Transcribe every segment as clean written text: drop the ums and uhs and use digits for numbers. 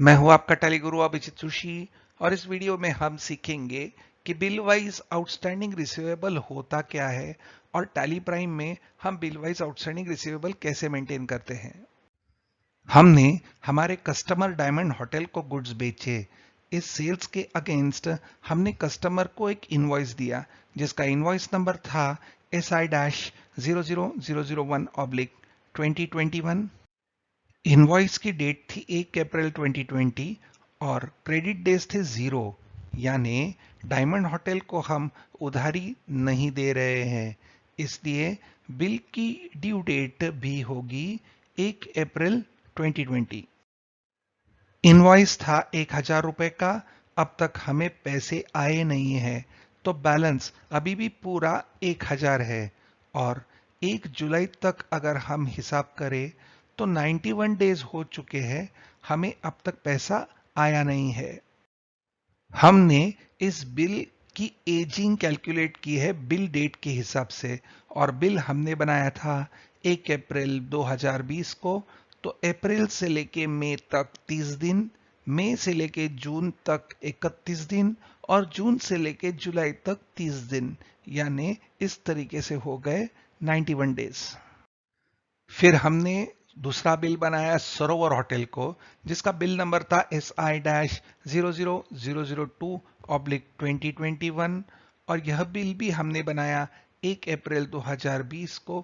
मैं हूं आपका टैली गुरु अभिजीत जोशी और इस वीडियो में हम सीखेंगे कि बिल वाइज आउटस्टैंडिंग रिसीवेबल होता क्या है और टैली प्राइम में हम बिल वाइज आउटस्टैंडिंग रिसीवेबल कैसे मेंटेन करते हैं। हमने हमारे कस्टमर डायमंड होटल को गुड्स बेचे। इस सेल्स के अगेंस्ट हमने कस्टमर को एक इनवॉइस दिया जिसका इनवॉइस नंबर था SI-00001/2021। इनवॉइस की डेट थी 1 अप्रैल 2020 और क्रेडिट डेज थे 0, यानी डायमंड होटल को हम उधारी नहीं दे रहे हैं, इसलिए बिल की ड्यू डेट भी होगी 1 अप्रैल 2020। इनवॉइस था 1,000 रुपए का, अब तक हमें पैसे आए नहीं हैं, तो बैलेंस अभी भी पूरा 1,000 है और 1 जुलाई तक अगर हम हिसाब करें तो 91 डेज हो चुके हैं, हमें अब तक पैसा आया नहीं है। हमने इस बिल की एजिंग कैलकुलेट की है बिल डेट के हिसाब से और बिल हमने बनाया था 1 अप्रैल 2020 को, तो अप्रैल से लेके मई तक 30 दिन, मई से लेके जून तक 31 दिन और जून से लेके जुलाई तक 30 दिन, यानी इस तरीके से हो गए 91 डेज। फिर हमने दूसरा बिल बनाया सरोवर होटल को जिसका बिल नंबर था SI-00002/2021 और यह बिल भी हमने बनाया 1 अप्रैल 2020 को,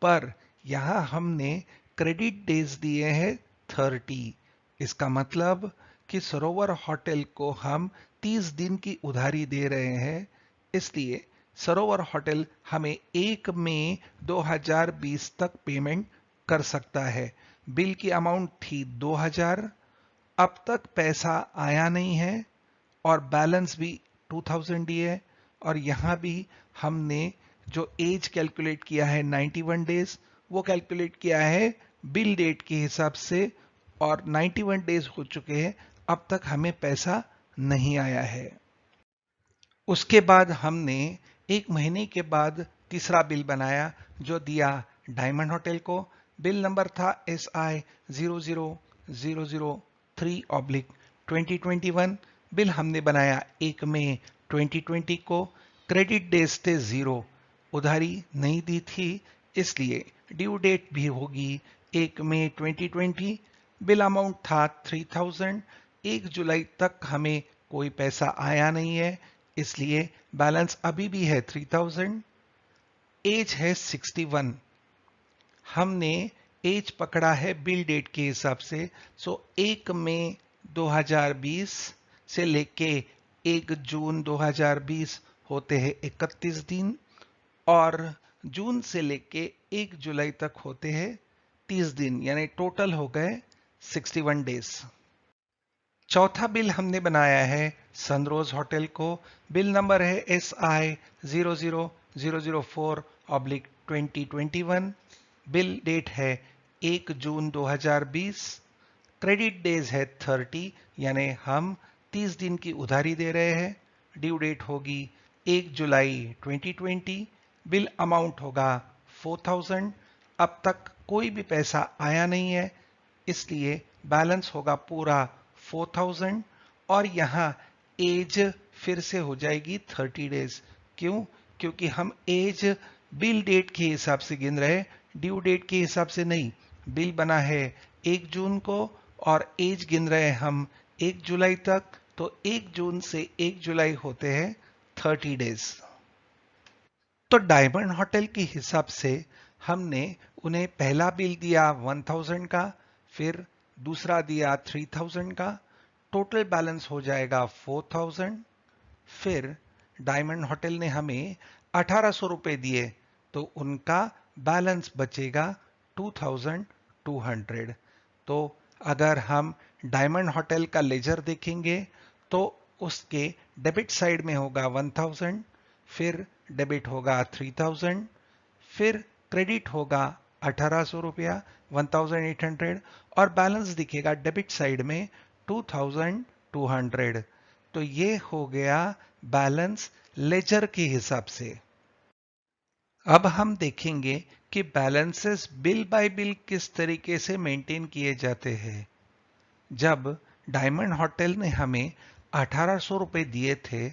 पर यहां हमने क्रेडिट डेज दिए हैं 30। इसका मतलब कि सरोवर होटल को हम 30 दिन की उधारी दे रहे हैं, इसलिए सरोवर होटल हमें 1 मई 2020 तक पेमेंट कर सकता है। बिल की अमाउंट थी 2000, अब तक पैसा आया नहीं है और बैलेंस भी 2000 ही है और यहां भी हमने जो एज कैलकुलेट किया है 91 डेज, वो कैलकुलेट किया है बिल डेट के हिसाब से और 91 डेज हो चुके हैं, अब तक हमें पैसा नहीं आया है। उसके बाद हमने 1 महीने के बाद तीसरा बिल बनाया जो दिया डायमंड होटल को। बिल नंबर था SI-00003/2021। बिल हमने बनाया 1 मई 2020 को। क्रेडिट डेज थे 0, उधारी नहीं दी थी, इसलिए ड्यू डेट भी होगी 1 मई 2020। बिल अमाउंट था 3000। 1 जुलाई तक हमें कोई पैसा आया नहीं है, इसलिए बैलेंस अभी भी है 3000। एज है 61। हमने एज पकड़ा है बिल डेट के हिसाब से, सो 1 मई 2020 से लेके 1 जून 2020 होते हैं 31 दिन और जून से लेके 1 जुलाई तक होते हैं 30 दिन, यानी टोटल हो गए 61 डेज। चौथा बिल हमने बनाया है सनरोज होटल को। बिल नंबर है SI-00004/2021। बिल डेट है 1 जून 2020। क्रेडिट डेज है 30, यानी हम 30 दिन की उधारी दे रहे हैं। ड्यू डेट होगी 1 जुलाई 2020। बिल अमाउंट होगा 4000। अब तक कोई भी पैसा आया नहीं है, इसलिए बैलेंस होगा पूरा 4000 और यहां एज फिर से हो जाएगी 30 डेज। क्यों? क्योंकि हम एज बिल डेट के हिसाब से गिन रहे, ड्यू डेट के हिसाब से नहीं। बिल बना है 1 जून को और एज गिन रहे हम 1 जुलाई तक, तो 1 जून से 1 जुलाई होते हैं 30 डेज। तो डायमंड होटल के हिसाब से हमने उन्हें पहला बिल दिया 1000 का, फिर दूसरा दिया 3000 का, टोटल बैलेंस हो जाएगा 4000। फिर डायमंड होटल ने हमें 1800 रुपए दिए, तो उनका बैलेंस बचेगा 2200। तो अगर हम डायमंड होटल का लेजर देखेंगे तो उसके डेबिट साइड में होगा 1000, फिर डेबिट होगा 3000, फिर क्रेडिट होगा 1800 रुपया 1800 और बैलेंस दिखेगा डेबिट साइड में 2200। तो ये हो गया बैलेंस लेजर के हिसाब से। अब हम देखेंगे कि बैलेंसेस बिल बाय बिल किस तरीके से मेंटेन किए जाते हैं। जब डायमंड होटल ने हमें 1800 रुपए दिए थे,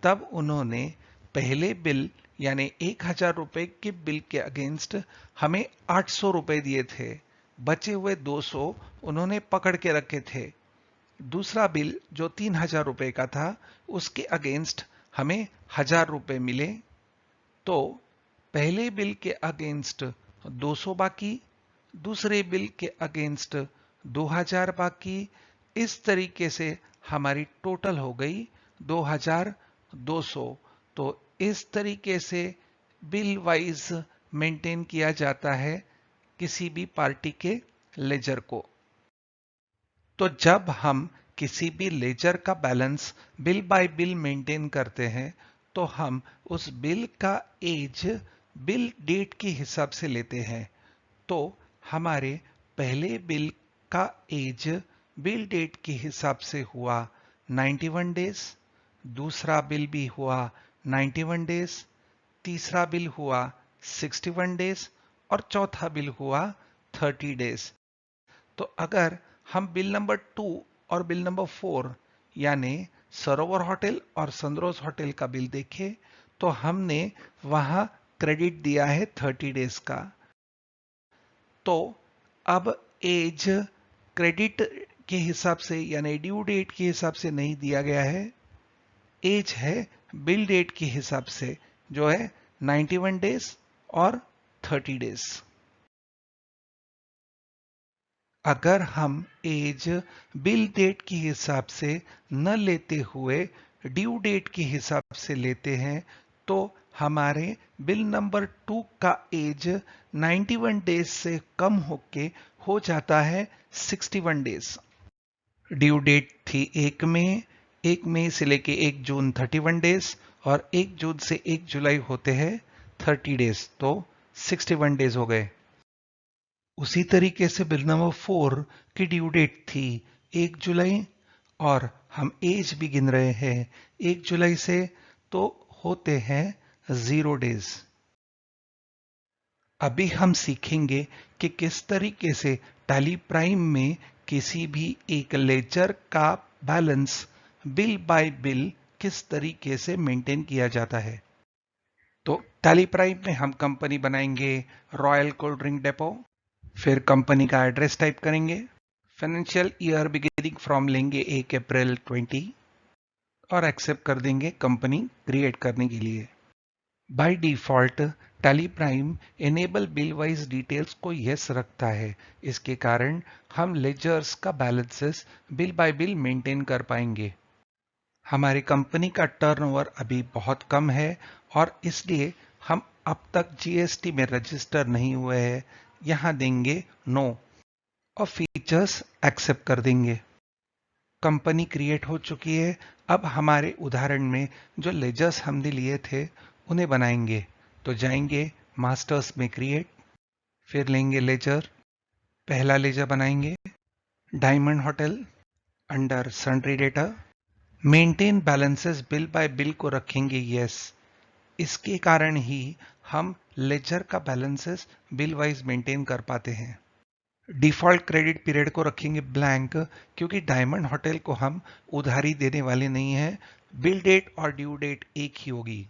तब उन्होंने पहले बिल यानी 1000 रुपए के बिल के अगेंस्ट हमें 800 रुपए दिए थे। बचे हुए 200 उन्होंने पकड़ के रखे थे। दूसरा बिल जो 3000 रुपए का था, उसके अगेंस्ट हमें 1000 रुपए मिले। तो पहले बिल के अगेंस्ट 200 बाकी, दूसरे बिल के अगेंस्ट 2000 बाकी। इस तरीके से हमारी टोटल हो गई 2200। तो इस तरीके से बिल वाइज मेंटेन किया जाता है किसी भी पार्टी के लेजर को। तो जब हम किसी भी लेजर का balance bill bye bill maintain करते हैं, तो हम उस बिल का एज बिल डेट के हिसाब से लेते हैं। तो हमारे पहले बिल का एज बिल डेट के हिसाब से हुआ 91 डेज, दूसरा बिल भी हुआ 91 डेज, तीसरा बिल हुआ 61 डेज और चौथा बिल हुआ 30 डेज। तो अगर हम बिल नंबर 2 और बिल नंबर 4 यानी सरोवर होटल और सनरोज होटल का बिल देखें, तो हमने वहां क्रेडिट दिया है 30 डेज का। तो अब एज क्रेडिट के हिसाब से यानी ड्यू डेट के हिसाब से नहीं दिया गया है, एज है बिल डेट के हिसाब से, जो है 91 डेज और 30 डेज। अगर हम एज बिल डेट के हिसाब से न लेते हुए ड्यू डेट के हिसाब से लेते हैं, तो हमारे बिल नंबर 2 का एज 91 डेज से कम होके हो जाता है 61 डेज। ड्यू डेट थी 1 मई से लेके 1 जून 31 डेज, और 1 जून से 1 जुलाई होते हैं 30 डेज, तो 61 डेज हो गए। उसी तरीके से बिल नंबर 4 की ड्यू डेट थी 1 जुलाई, और हम एज भी गिन रहे हैं 1 जुलाई से, तो होते हैं 0 डेज। अभी हम सीखेंगे कि किस तरीके से टैली प्राइम में किसी भी एक लेजर का बैलेंस बिल बाय बिल किस तरीके से मेंटेन किया जाता है। तो टैली प्राइम में हम कंपनी बनाएंगे रॉयल कोल्ड ड्रिंक डेपो, फिर कंपनी का एड्रेस टाइप करेंगे, फाइनेंशियल ईयर बिगिनिंग फ्रॉम लेंगे 1 अप्रैल 20 और एक्सेप्ट कर देंगे कंपनी क्रिएट करने के लिए। Bye default Tally prime enable bill wise details को यस रखता है। इसके कारण हम लेजर्स का balances bill bye bill maintain कर पाएंगे। हमारी कंपनी का टर्नओवर अभी बहुत कम है, और इसलिए हम अब तक जीएसटी में रजिस्टर नहीं हुए हैं। यहां देंगे नो और फीचर्स एक्सेप्ट कर देंगे। कंपनी क्रिएट हो चुकी है। अब हमारे उदाहरण में जो लेजर्स हमने लिए थे उन्हें बनाएंगे। तो जाएंगे मास्टर्स में क्रिएट, फिर लेंगे लेजर, पहला लेजर बनाएंगे diamond hotel, under sundry data, maintain balances bill bye bill को रखेंगे यस। इसके कारण ही हम लेजर का बैलेंसेस बिल वाइज मेंटेन कर पाते हैं। डिफॉल्ट क्रेडिट पीरियड को रखेंगे ब्लैंक, क्योंकि डायमंड होटल को हम उधारी देने वाले नहीं हैं। बिल डेट और ड्यू डेट एक ही होगी।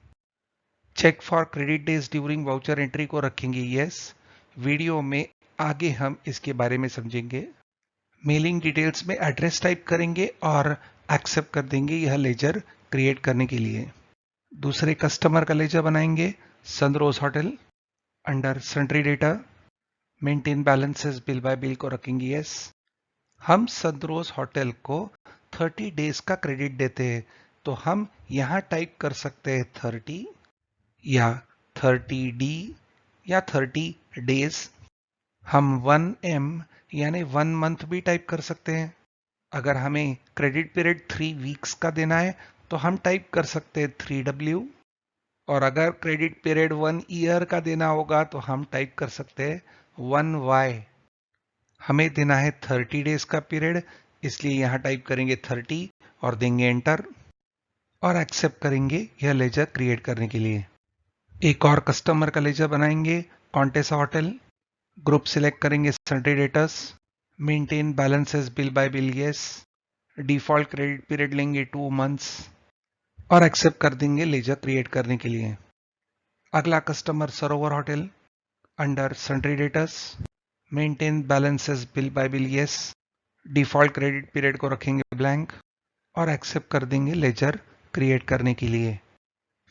Check for credit days during voucher entry को रखेंगे यस। वीडियो में आगे हम इसके बारे में समझेंगे। मेलिंग डिटेल्स में एड्रेस टाइप करेंगे और एक्सेप्ट कर देंगे यह लेजर क्रिएट करने के लिए। दूसरे कस्टमर का लेजर बनाएंगे sunrose hotel, under sundry data, maintain balances bill bye bill को रखेंगे यस। हम सनरोज होटल को 30 डेज का क्रेडिट देते हैं, तो हम यहां टाइप कर सकते हैं 30 या 30D या 30 डेज। हम 1M यानी 1 मंथ भी टाइप कर सकते हैं। अगर हमें क्रेडिट पीरियड 3 वीक्स का देना है, तो हम टाइप कर सकते हैं 3W, और अगर क्रेडिट पीरियड 1 ईयर का देना होगा तो हम टाइप कर सकते हैं 1Y। हमें देना है 30 डेज का पीरियड, इसलिए यहां टाइप करेंगे 30 और देंगे एंटर और एक्सेप्ट करेंगे यह लेजर क्रिएट करने के लिए। एक और कस्टमर का लेजर बनाएंगे कॉन्टेसा होटल, ग्रुप सिलेक्ट करेंगे sundry debtors, maintain balances bill bye bill yes, default credit period लेंगे 2 मंथ्स और एक्सेप्ट कर देंगे लेजर क्रिएट करने के लिए। अगला कस्टमर सरोवर hotel, under sundry debtors, maintain balances bill bye bill yes, default credit period को रखेंगे ब्लैंक और एक्सेप्ट कर देंगे लेजर क्रिएट करने के लिए।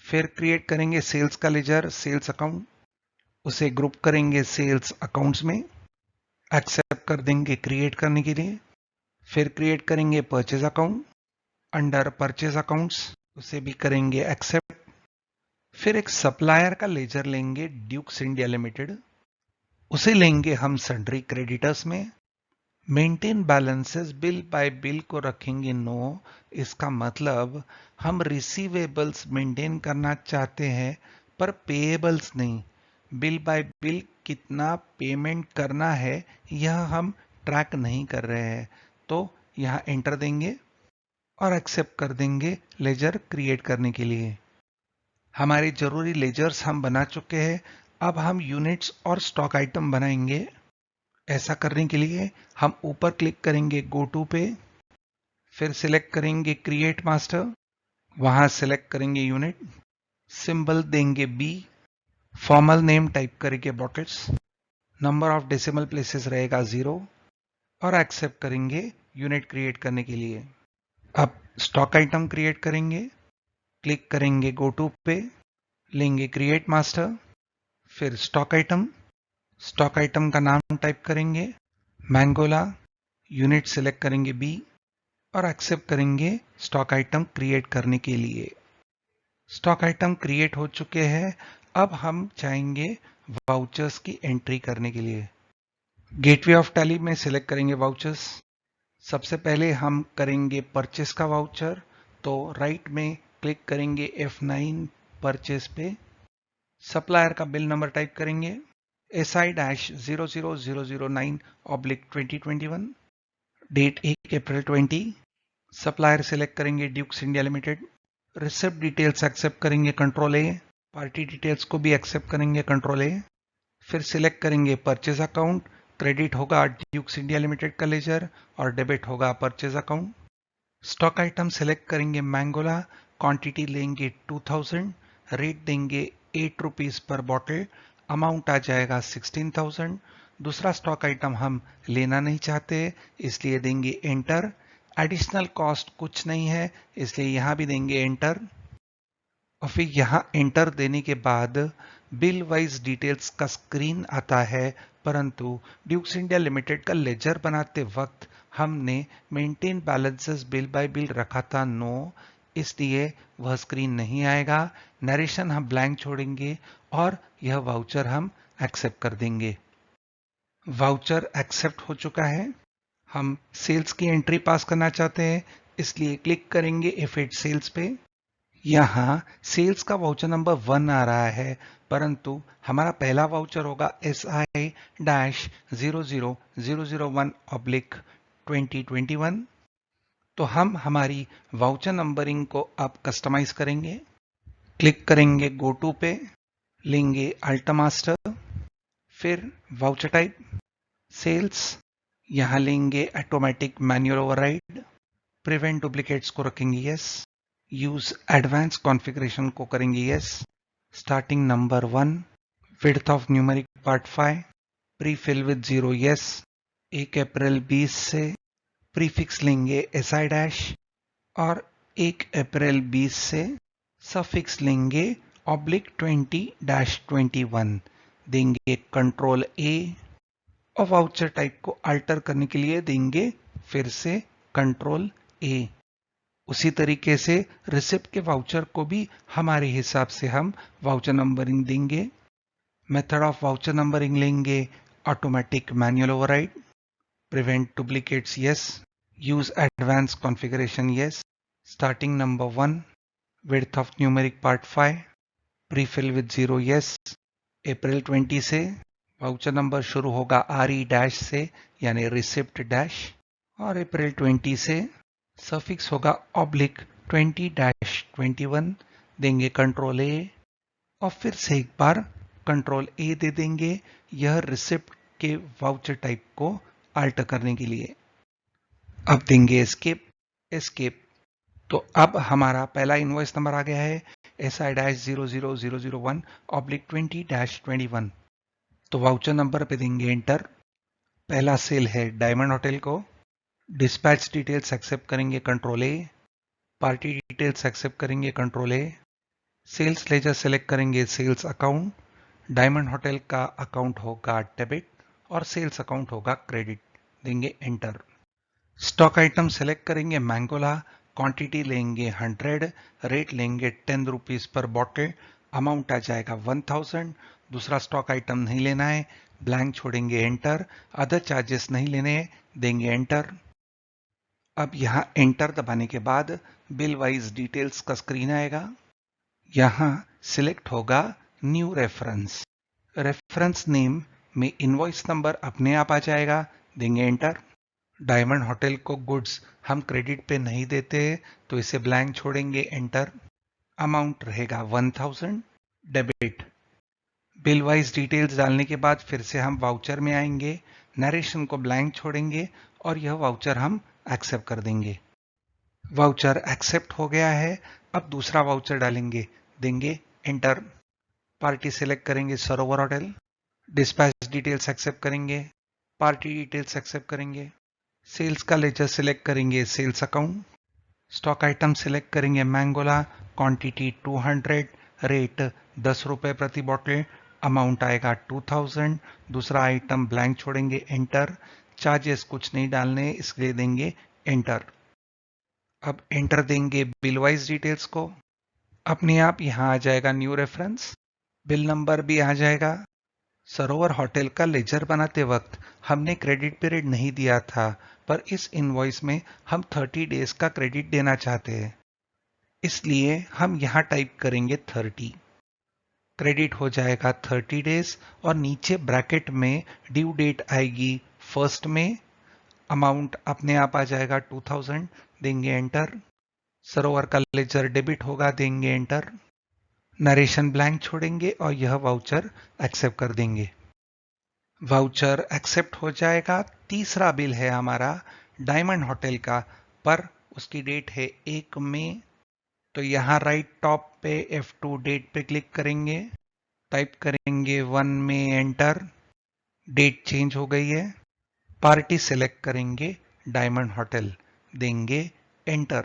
फिर क्रिएट करेंगे सेल्स का लेजर, सेल्स अकाउंट, उसे ग्रुप करेंगे सेल्स अकाउंट्स में, एक्सेप्ट कर देंगे क्रिएट करने के लिए। फिर क्रिएट करेंगे purchase account, under purchase accounts उसे भी करेंगे एक्सेप्ट। फिर एक सप्लायर का लेजर लेंगे ड्यूक्स इंडिया लिमिटेड, उसे लेंगे हम सन्ड्री क्रेडिटर्स में। Maintain balances bill bye bill को रखेंगे नो। इसका मतलब हम रिसीवेबल्स मेंटेन करना चाहते हैं पर पेएबल्स नहीं। बिल बाय बिल कितना पेमेंट करना है यह हम ट्रैक नहीं कर रहे हैं, तो यहां एंटर देंगे और एक्सेप्ट कर देंगे लेजर क्रिएट करने के लिए। हमारे जरूरी लेजर्स हम बना चुके हैं। अब हम यूनिट्स और स्टॉक आइटम बनाएंगे। ऐसा करने के लिए हम ऊपर क्लिक करेंगे गो टू पे, फिर सिलेक्ट करेंगे क्रिएट मास्टर, वहां सिलेक्ट करेंगे यूनिट, सिंबल देंगे बी, फॉर्मल नेम टाइप करके bottles, number of decimal places रहेगा 0 और एक्सेप्ट करेंगे यूनिट क्रिएट करने के लिए। अब स्टॉक आइटम क्रिएट करेंगे, क्लिक करेंगे गो टू पे, लेंगे क्रिएट मास्टर, फिर स्टॉक आइटम का नाम टाइप करेंगे मैंगोला, यूनिट सिलेक्ट करेंगे बी और एक्सेप्ट करेंगे स्टॉक आइटम क्रिएट करने के लिए। स्टॉक आइटम क्रिएट हो चुके हैं। अब हम चाहेंगे वाउचर्स की एंट्री करने के लिए। गेटवे ऑफ टैली में सिलेक्ट करेंगे वाउचर्स। सबसे पहले हम करेंगे परचेस का वाउचर, तो राइट में क्लिक करेंगे F9 परचेस पे, सप्लायर का बिल नंबर टाइप करेंगे SI-00009/2021, date 1 April 20। Supplier select करेंगे Dukes India limited, receipt details accept करेंगे कंट्रोल ए, पार्टी डिटेल्स को भी एक्सेप्ट करेंगे कंट्रोल ए। फिर सिलेक्ट करेंगे परचेज अकाउंट, क्रेडिट होगा ड्यूक्स इंडिया लिमिटेड का लेजर और डेबिट होगा purchase account. Stock item select करेंगे मैंगोला, क्वांटिटी लेंगे 2000, रेट देंगे 8 रुपीज पर बॉटल, अमाउंट आ जाएगा 16,000। दूसरा स्टॉक आइटम हम लेना नहीं चाहते इसलिए देंगे एंटर। एडिशनल कॉस्ट कुछ नहीं है इसलिए यहां भी देंगे एंटर। और फिर यहां एंटर देने के बाद बिल वाइज डिटेल्स का स्क्रीन आता है, परंतु ड्यूक्स इंडिया लिमिटेड का लेजर बनाते वक्त हमने maintain balances bill bye bill रखा था नो, इसलिए वह स्क्रीन नहीं आएगा। नरेशन हम ब्लैंक छोड़ेंगे और यह वाउचर हम एक्सेप्ट कर देंगे। वाउचर एक्सेप्ट हो चुका है। हम सेल्स की एंट्री पास करना चाहते हैं इसलिए क्लिक करेंगे F8 सेल्स पे। यहाँ सेल्स का वाउचर नंबर 1 आ रहा है, परंतु हमारा पहला वाउचर होगा SI-00001/2021। तो हम हमारी वाउचर नंबरिंग को अब कस्टमाइज करेंगे। क्लिक करेंगे गो टू पे, लेंगे अल्ट मास्टर, फिर वाउचर टाइप सेल्स, यहां लेंगे automatic manual override, prevent duplicates को रखेंगे यस, यूज एडवांस कॉन्फ़िगरेशन को करेंगे yes, starting number 1, width of numeric part 5, pre fill with 0 yes, 1 April 20 से प्रीफिक्स लेंगे SI डैश और 1 अप्रैल 20 से सफिक्स लेंगे /20-21, देंगे कंट्रोल A और वाउचर टाइप को अल्टर करने के लिए देंगे फिर से कंट्रोल A। उसी तरीके से रिसिप्ट के वाउचर को भी हमारे हिसाब से हम वाउचर नंबरिंग देंगे। मेथड ऑफ वाउचर नंबरिंग लेंगे automatic manual override, prevent duplicates yes, use advance configuration yes, starting number 1, width of numeric part 5, pre fill with 0 yes, April 20 से वाउचर नंबर शुरू होगा RE डैश से यानी receipt dash और अप्रैल 20 से suffix होगा /20-21, देंगे कंट्रोल A और फिर से एक बार कंट्रोल A दे देंगे यह रिसिप्ट के वाउचर टाइप को अल्टर करने के लिए। अब देंगे एस्केप, एस्केप। तो अब हमारा पहला इनवॉइस नंबर आ गया है SI-00001/20-21। तो वाउचर नंबर पे देंगे एंटर। पहला सेल है डायमंड होटल को। डिस्पैच डिटेल्स एक्सेप्ट करेंगे control A. Party details accept करेंगे control A. Sales ledger select करेंगे सेल्स अकाउंट। डायमंड होटल का अकाउंट होगा डेबिट और सेल्स अकाउंट होगा क्रेडिट, देंगे एंटर। स्टॉक आइटम सेलेक्ट करेंगे मैंगोला। क्वांटिटी लेंगे 100, रेट लेंगे 10 रुपीज पर बॉटल, अमाउंट आ जाएगा 1000। दूसरा स्टॉक आइटम नहीं लेना है, ब्लैंक छोड़ेंगे एंटर। अदर चार्जेस नहीं लेने हैं, देंगे एंटर। अब यहां एंटर दबाने के बाद बिल वाइज डिटेल्स का स्क्रीन आएगा। यहां सिलेक्ट होगा न्यू रेफरेंस। रेफरेंस नेम में इनवॉइस नंबर अपने आप आ जाएगा, देंगे एंटर। डायमंड होटल को गुड्स हम क्रेडिट पे नहीं देते, तो इसे ब्लैंक छोड़ेंगे एंटर। अमाउंट रहेगा 1000, डेबिट। बिल वाइज डिटेल्स डालने के बाद फिर से हम वाउचर में आएंगे, नरेशन को ब्लैंक छोड़ेंगे और यह वाउचर हम एक्सेप्ट कर देंगे। वाउचर एक्सेप्ट हो गया है। अब दूसरा वाउचर डालेंगे, देंगे एंटर। पार्टी सेलेक्ट करेंगे Sarovar hotel. Dispatch details accept करेंगे, पार्टी डिटेल्स एक्सेप्ट करेंगे। सेल्स का लेजर सिलेक्ट करेंगे sales account. Stock item select करेंगे मैंगोला। क्वांटिटी 200, रेट 10 रुपए प्रति बॉटल, अमाउंट आएगा 2000। दूसरा आइटम ब्लैंक छोड़ेंगे एंटर। चार्जेस कुछ नहीं डालने, इसलिए देंगे एंटर। अब एंटर देंगे बिल वाइज डिटेल्स को। अपने आप यहां आ जाएगा न्यू रेफरेंस, बिल नंबर भी आ जाएगा। सरोवर होटल का लेजर बनाते वक्त हमने क्रेडिट पीरियड नहीं दिया था, पर इस इनवॉइस में हम 30 डेज का क्रेडिट देना चाहते हैं, इसलिए हम यहां टाइप करेंगे 30। क्रेडिट हो जाएगा 30 डेज और नीचे ब्रैकेट में ड्यू डेट आएगी 1 में। अमाउंट अपने आप आ जाएगा 2000, देंगे एंटर। सरोवर का लेजर डेबिट होगा, देंगे एंटर। नरेशन ब्लैंक छोड़ेंगे और यह वाउचर एक्सेप्ट कर देंगे। वाउचर एक्सेप्ट हो जाएगा। तीसरा बिल है हमारा डायमंड होटल का, पर उसकी डेट है 1 मई। तो यहां राइट टॉप पे F2 डेट पे क्लिक करेंगे, टाइप करेंगे 1 मई एंटर। डेट चेंज हो गई है। पार्टी सेलेक्ट करेंगे डायमंड होटल, देंगे एंटर।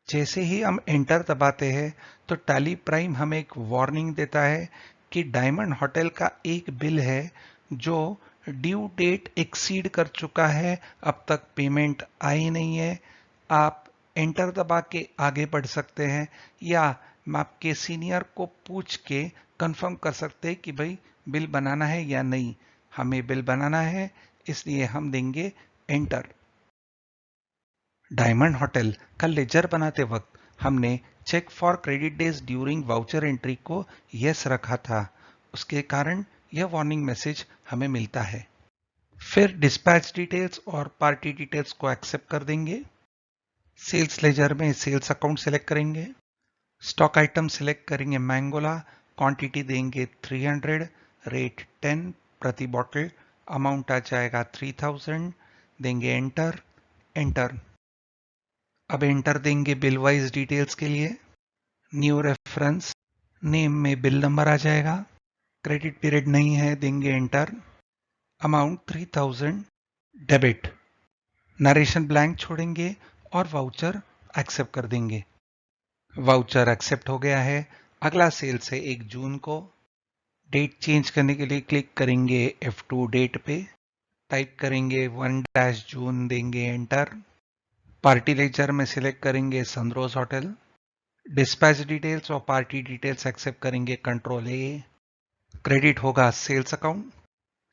जैसे ही हम एंटर दबाते हैं तो टैली प्राइम हमें एक वार्निंग देता है कि डायमंड होटल का एक बिल है जो ड्यू डेट एक्सीड कर चुका है, अब तक पेमेंट आई नहीं है। आप एंटर दबा के आगे बढ़ सकते हैं या आपके सीनियर को पूछ के कंफर्म कर सकते हैं कि भाई बिल बनाना है या नहीं। हमें बिल बनाना है, इसलिए हम देंगे एंटर। डायमंड होटल का लेजर बनाते वक्त हमने check for credit days during voucher entry को यस रखा था, उसके कारण यह वार्निंग मैसेज हमें मिलता है। फिर डिस्पैच डिटेल्स और पार्टी डिटेल्स को एक्सेप्ट कर देंगे। सेल्स लेजर में सेल्स अकाउंट सेलेक्ट करेंगे। स्टॉक आइटम सेलेक्ट करेंगे मैंगोला। क्वांटिटी देंगे 300, रेट 10 प्रति बॉटल, अमाउंट आ जाएगा 3000, देंगे एंटर। एंटर। अब एंटर देंगे बिल वाइज डिटेल्स के लिए। न्यू रेफरेंस नेम में बिल नंबर आ जाएगा। क्रेडिट पीरियड नहीं है, देंगे enter. Amount 3000, debit. Narration blank छोड़ेंगे और वाउचर एक्सेप्ट कर देंगे। वाउचर एक्सेप्ट हो गया है। अगला सेल्स है 1 जून को। डेट चेंज करने के लिए क्लिक करेंगे F2 डेट पे, टाइप करेंगे 1-जून, देंगे एंटर। पार्टी लेजर में सिलेक्ट करेंगे सनरोज होटल। डिस्पैच डिटेल्स और पार्टी डिटेल्स एक्सेप्ट करेंगे कंट्रोल ए। क्रेडिट होगा sales account.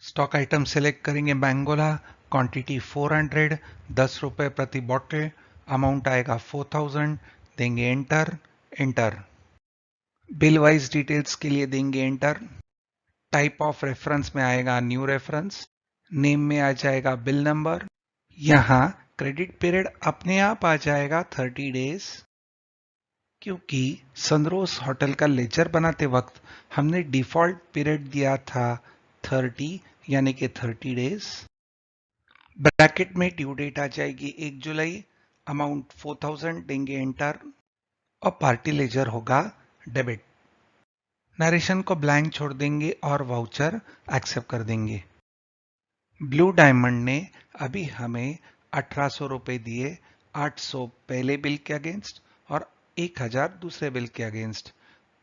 Stock item select करेंगे मैंगोला। क्वांटिटी 400, 10 रुपए प्रति बॉटल, अमाउंट आएगा 4000, देंगे enter. Enter. Bill wise details के लिए देंगे एंटर। टाइप ऑफ रेफरेंस में आएगा न्यू रेफरेंस। नेम में आ जाएगा बिल नंबर। यहां क्रेडिट पीरियड अपने आप आ जाएगा 30 डेज, क्योंकि सनरोज होटल का लेजर बनाते वक्त हमने डिफॉल्ट पीरियड दिया था 30, यानी कि 30 डेज। ब्रैकेट में ड्यू डेट आ जाएगी 1 जुलाई। अमाउंट 4000 देंगे एंटर और पार्टी लेजर होगा डेबिट। नरेशन को ब्लैंक छोड़ देंगे और वाउचर एक्सेप्ट कर देंगे। ब्लू डायमंड ने अभी हमें 1800 रुपए दिए, 800 पहले बिल के अगेंस्ट और 1000 दूसरे बिल के अगेंस्ट,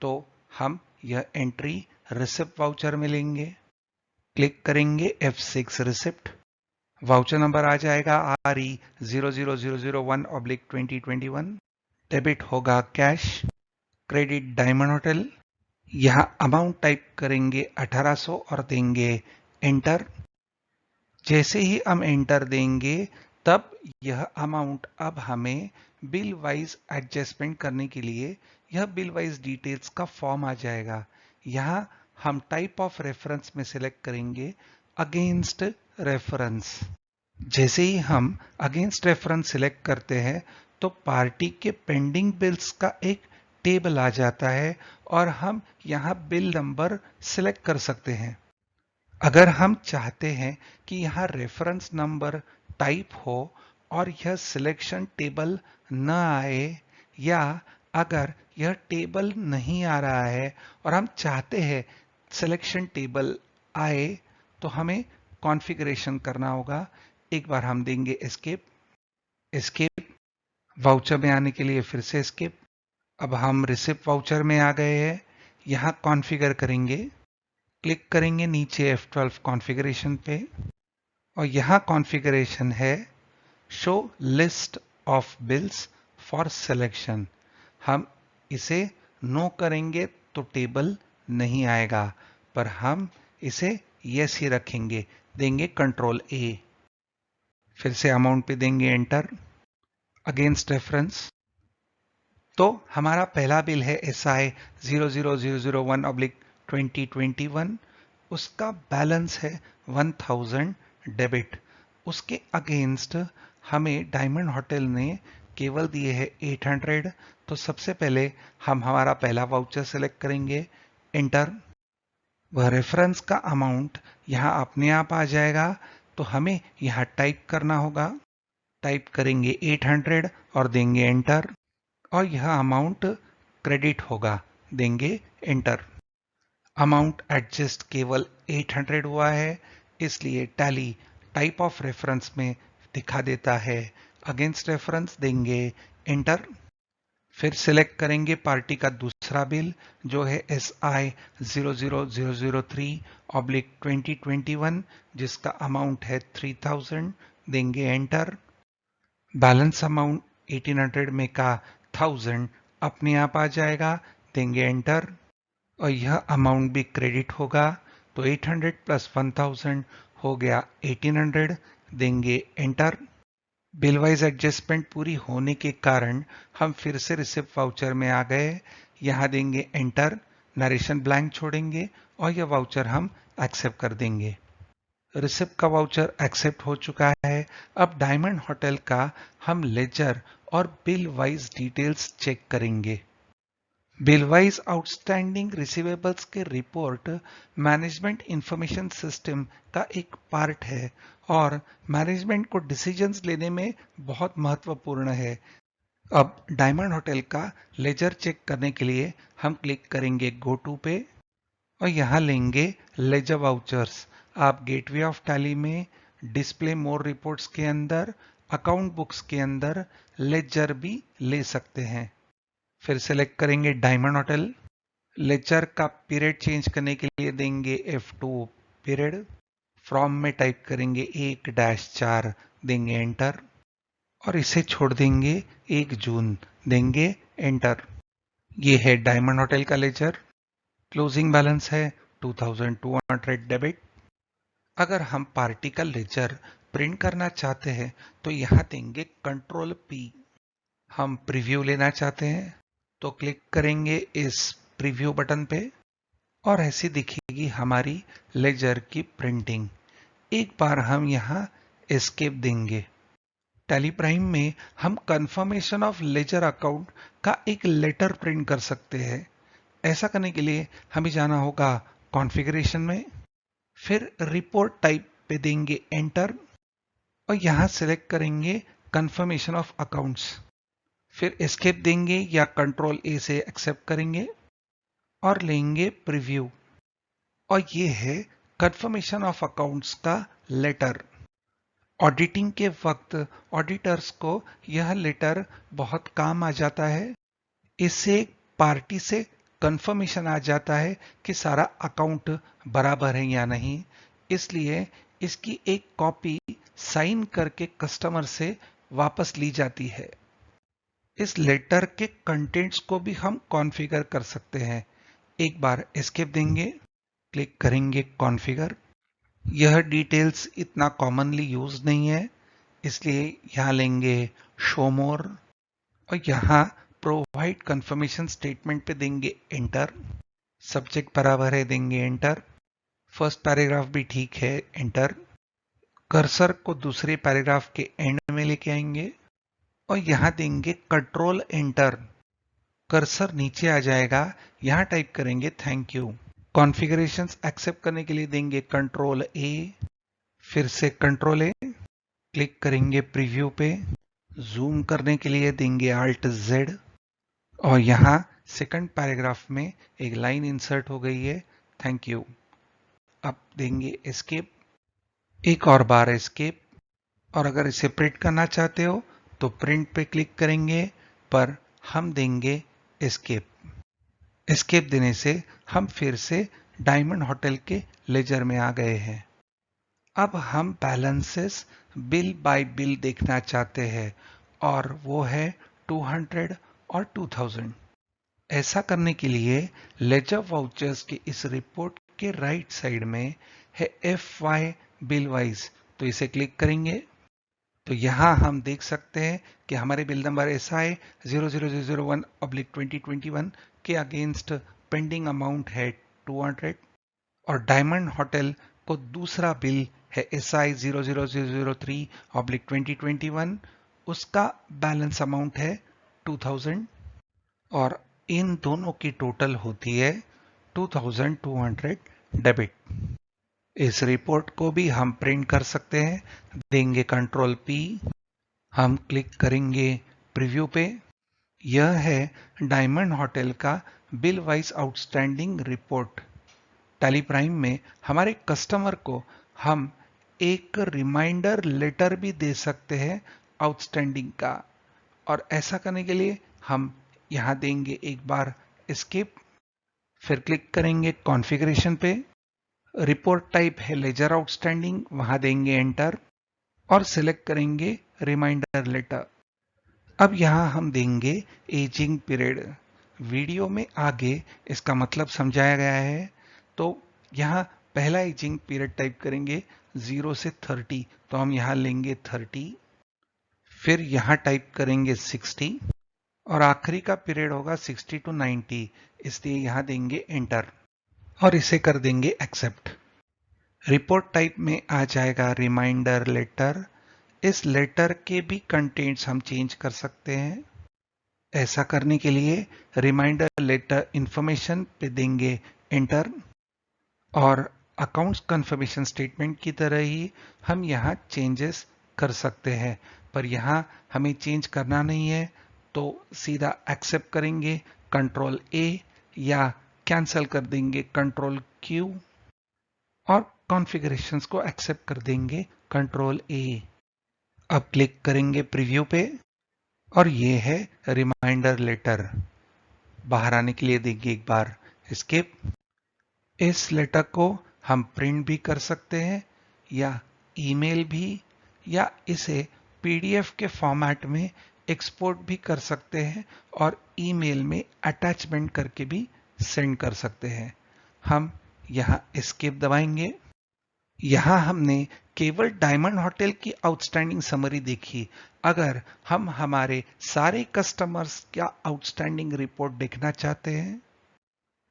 तो हम यह एंट्री रिसिप्ट वाउचर में लेंगे। क्लिक करेंगे F6 रिसिप्ट, वाउचर नंबर आ जाएगा RE00001/2021, डेबिट होगा कैश, क्रेडिट डायमंड होटल। यहां अमाउंट टाइप करेंगे 1800 और देंगे एंटर। जैसे ही हम एंटर देंगे तब यह अमाउंट अब हमें बिल वाइज एडजस्टमेंट करने के लिए यह बिल वाइज डिटेल्स का फॉर्म आ जाएगा। यहां हम टाइप ऑफ रेफरेंस में सिलेक्ट करेंगे अगेंस्ट रेफरेंस। जैसे ही हम अगेंस्ट रेफरेंस सिलेक्ट करते हैं तो पार्टी के पेंडिंग बिल्स का एक टेबल आ जाता है और हम यहां बिल नंबर सिलेक्ट कर सकते हैं। अगर हम चाहते हैं कि यहां रेफरेंस नंबर टाइप हो और यह सिलेक्शन टेबल न आए, या अगर यह टेबल नहीं आ रहा है और हम चाहते हैं सिलेक्शन टेबल आए, तो हमें कॉन्फ़िगरेशन करना होगा। एक बार हम देंगे एस्केप, एस्केप, वाउचर में आने के लिए फिर से एस्केप। अब हम रिसिप्ट वाउचर में आ गए हैं, यहां कॉन्फ़िगर करेंगे, क्लिक करेंगे नीचे F12 कॉन्फ़िगरेशन पे और यहां कॉन्फ़िगरेशन है show list of bills for selection. हम इसे नो करेंगे तो टेबल नहीं आएगा, पर हम इसे यस ही रखेंगे, देंगे कंट्रोल A। फिर से अमाउंट पे देंगे एंटर, अगेंस्ट रेफरेंस। तो हमारा पहला बिल है SI 00001/2021, उसका बैलेंस है 1000 डेबिट। उसके अगेंस्ट हमें डायमंड होटल ने केवल दिए हैं 800, तो सबसे पहले हम हमारा पहला वाउचर सेलेक्ट करेंगे, एंटर। वह रेफरेंस का अमाउंट यहां अपने आप आ जाएगा, तो हमें यहां टाइप करना होगा, टाइप करेंगे 800 और देंगे एंटर और यह अमाउंट क्रेडिट होगा, देंगे एंटर। अमाउंट एडजस्ट केवल 800 हुआ है, इसलिए टैली टाइप ऑफ रेफरेंस में दिखा देता है अगेंस्ट रेफरेंस, देंगे एंटर। फिर सिलेक्ट करेंगे पार्टी का दूसरा बिल जो है SI 00003/2021, जिसका अमाउंट है 3000, देंगे एंटर। बैलेंस अमाउंट 1800 में का 1000 अपने आप आ जाएगा, देंगे एंटर और यह अमाउंट भी क्रेडिट होगा, तो 800 प्लस 1000 हो गया 1800, देंगे एंटर। बिल वाइज एडजस्टमेंट पूरी होने के कारण हम फिर से रिसिप्ट वाउचर में आ गए, यहां देंगे एंटर, नरेशन ब्लैंक छोड़ेंगे और यह वाउचर हम एक्सेप्ट कर देंगे। रिसिप्ट का वाउचर एक्सेप्ट हो चुका है। अब डायमंड होटल का हम लेजर और बिल वाइज डिटेल्स चेक करेंगे। बिल वाइज आउटस्टैंडिंग रिसीवेबल्स के रिपोर्ट मैनेजमेंट इंफॉर्मेशन सिस्टम का एक पार्ट है और मैनेजमेंट को डिसीजंस लेने में बहुत महत्वपूर्ण है। अब डायमंड होटल का लेजर चेक करने के लिए हम क्लिक करेंगे गो टू पे और यहां लेंगे लेजर वाउचर्स। आप गेटवे ऑफ टैली में डिस्प्ले मोर रिपोर्ट्स के अंदर अकाउंट बुक्स के अंदर लेजर भी ले सकते हैं। फिर सेलेक्ट करेंगे डायमंड होटल। लेजर का पीरियड चेंज करने के लिए देंगे F2 पीरियड। फ्रॉम में टाइप करेंगे 1-4, देंगे एंटर और इसे छोड़ देंगे 1 जून, देंगे एंटर। ये है डायमंड होटल का लेजर। क्लोजिंग बैलेंस है 2200 डेबिट। अगर हम पार्टी का लेजर प्रिंट करना चाहते हैं तो यहां देंगे कंट्रोल P। हम प्रीव्यू लेना चाहते हैं तो क्लिक करेंगे इस प्रीव्यू बटन पे और ऐसी दिखेगी हमारी लेजर की प्रिंटिंग। एक बार हम यहां एस्केप देंगे। टैली प्राइम में हम कंफर्मेशन ऑफ लेजर अकाउंट का एक लेटर प्रिंट कर सकते हैं। ऐसा करने के लिए हमें जाना होगा कॉन्फ़िगरेशन में, फिर रिपोर्ट टाइप पे देंगे एंटर और यहां सेलेक्ट करेंगे कंफर्मेशन ऑफ अकाउंट्स। फिर एस्केप देंगे या कंट्रोल ए से एक्सेप्ट करेंगे और लेंगे प्रीव्यू। और ये है कंफर्मेशन ऑफ अकाउंट्स का लेटर। ऑडिटिंग के वक्त ऑडिटर्स को यह लेटर बहुत काम आ जाता है। इससे पार्टी से कंफर्मेशन आ जाता है कि सारा अकाउंट बराबर है या नहीं। इसलिए इसकी एक कॉपी साइन करके कस्टमर से वापस ली जाती है। इस लेटर के कंटेंट्स को भी हम कॉन्फ़िगर कर सकते हैं। एक बार एस्केप देंगे, क्लिक करेंगे कॉन्फ़िगर। यह डिटेल्स इतना कॉमनली यूज नहीं है, इसलिए यहां लेंगे शो मोर और यहां प्रोवाइड कंफर्मेशन स्टेटमेंट पे देंगे एंटर। सब्जेक्ट बराबर है, देंगे एंटर। फर्स्ट पैराग्राफ भी ठीक है, एंटर। कर्सर को दूसरे पैराग्राफ के एंड में लेके आएंगे और यहां देंगे कंट्रोल एंटर। कर्सर नीचे आ जाएगा, यहां टाइप करेंगे थैंक यू। कॉन्फ़िगरेशंस एक्सेप्ट करने के लिए देंगे कंट्रोल ए, फिर से कंट्रोल ए, क्लिक करेंगे प्रीव्यू पे। जूम करने के लिए देंगे Alt Z और यहां सेकंड पैराग्राफ में एक लाइन इंसर्ट हो गई है, थैंक यू। अब देंगे एस्केप, एक और बार एस्केप। और अगर इसे प्रिंट करना चाहते हो तो प्रिंट पे क्लिक करेंगे, पर हम देंगे एस्केप। एस्केप देने से हम फिर से डायमंड होटल के लेजर में आ गए हैं। अब हम बैलेंसेस बिल बाय बिल देखना चाहते हैं और वो है 200 और 2000। ऐसा करने के लिए लेजर वाउचर्स की इस रिपोर्ट के राइट साइड में है FY बिल वाइज, तो इसे क्लिक करेंगे तो यहां हम देख सकते हैं कि हमारे बिल नंबर SI 00001/2021 के अगेंस्ट पेंडिंग अमाउंट है 200 और डायमंड होटल को दूसरा बिल है SI 00003/2021, उसका बैलेंस अमाउंट है 2000 और इन दोनों की टोटल होती है 2200 डेबिट। इस रिपोर्ट को भी हम प्रिंट कर सकते हैं, देंगे कंट्रोल P, हम क्लिक करेंगे प्रीव्यू पे। यह है डायमंड होटल का bill wise outstanding report. Tally prime में हमारे कस्टमर को हम एक रिमाइंडर लेटर भी दे सकते हैं आउटस्टैंडिंग का। और ऐसा करने के लिए हम यहां देंगे एक बार एस्केप, फिर क्लिक करेंगे कॉन्फ़िगरेशन पे। रिपोर्ट टाइप है लेजर आउटस्टैंडिंग, वहां देंगे एंटर और सिलेक्ट करेंगे रिमाइंडर लेटर। अब यहां हम देंगे एजिंग पीरियड। वीडियो में आगे इसका मतलब समझाया गया है, तो यहां पहला एजिंग पीरियड टाइप करेंगे 0 से 30, तो हम यहां लेंगे 30, फिर यहां टाइप करेंगे 60 और आखिरी का पीरियड होगा 60 to 90, इसलिए यहां देंगे एंटर और इसे कर देंगे एक्सेप्ट। रिपोर्ट टाइप में आ जाएगा रिमाइंडर लेटर। इस लेटर के भी कंटेंट्स हम चेंज कर सकते हैं। ऐसा करने के लिए रिमाइंडर लेटर इंफॉर्मेशन पे देंगे एंटर और अकाउंट्स कंफर्मेशन स्टेटमेंट की तरह ही हम यहाँ चेंजेस कर सकते हैं, पर यहाँ हमें चेंज करना नहीं है तो सीधा एक्सेप्ट करेंगे कंट्रोल A या कैंसिल कर देंगे कंट्रोल Q और कॉन्फ़िगरेशंस को एक्सेप्ट कर देंगे कंट्रोल A। अब क्लिक करेंगे प्रीव्यू पे और ये है रिमाइंडर लेटर। बाहर आने के लिए देंगे एक बार एस्केप। इस लेटर को हम प्रिंट भी कर सकते हैं या ईमेल भी, या इसे PDF के फॉर्मेट में एक्सपोर्ट भी कर सकते हैं और ईमेल में अटैचमेंट करके भी सेंड कर सकते हैं। हम यहाँ एस्केप दबाएंगे। यहाँ हमने केवल डायमंड होटल की आउटस्टैंडिंग समरी देखी। अगर हम हमारे सारे कस्टमर्स का आउटस्टैंडिंग रिपोर्ट देखना चाहते हैं